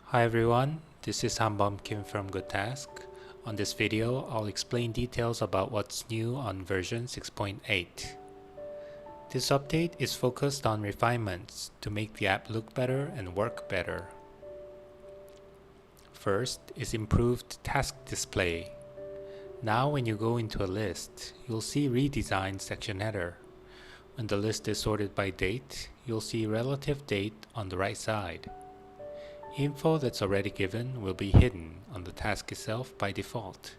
Hi everyone, this is Hanbum Kim from GoodTask. On this video, I'll explain details about what's new on version 6.8. This update is focused on refinements to make the app look better and work better. First is improved task display. Now when you go into a list, you'll see redesigned section header. When the list is sorted by date, you'll see relative date on the right side. Info that's already given will be hidden on the task itself by default.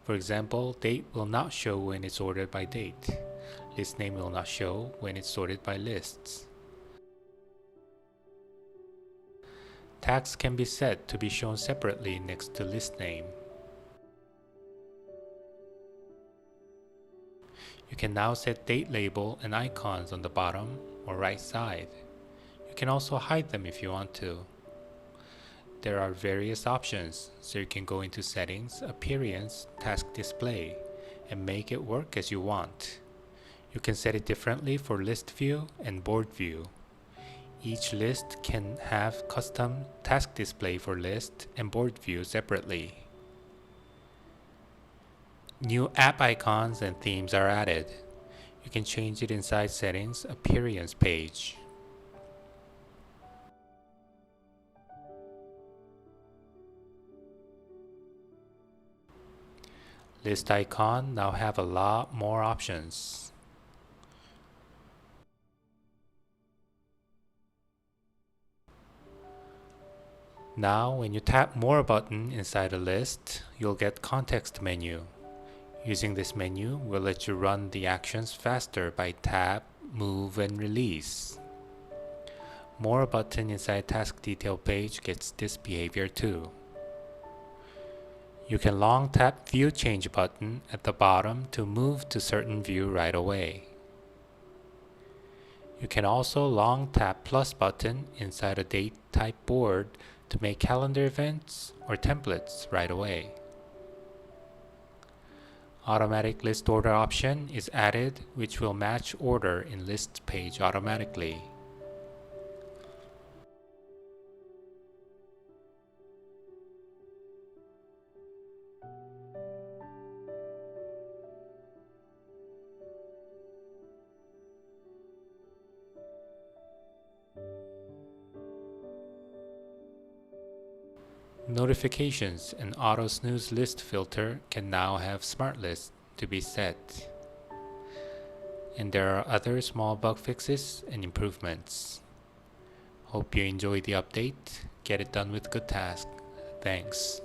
For example, date will not show when it's ordered by date. List name will not show when it's sorted by lists. Tags can be set to be shown separately next to list name. You can now set date label and icons on the bottom or right side. You can also hide them if you want to. There are various options, so you can go into Settings, Appearance, Task Display, and make it work as you want. You can set it differently for List View and Board View. Each list can have custom task display for list and board view separately. New app icons and themes are added. You can change it inside Settings, Appearance page. List icon now have a lot more options. Now when you tap More button inside a list, you'll get Context menu. Using this menu will let you run the actions faster by tap, move, and release. More button inside Task Detail page gets this behavior too. You can long tap View Change button at the bottom to move to certain view right away. You can also long tap plus button inside a date type board to make calendar events or templates right away. Automatic list order option is added, which will match order in list page automatically. Notifications and auto snooze list filter can now have smart list to be set. And there are other small bug fixes and improvements. Hope you enjoyed the update. Get it done with GoodTask. Thanks.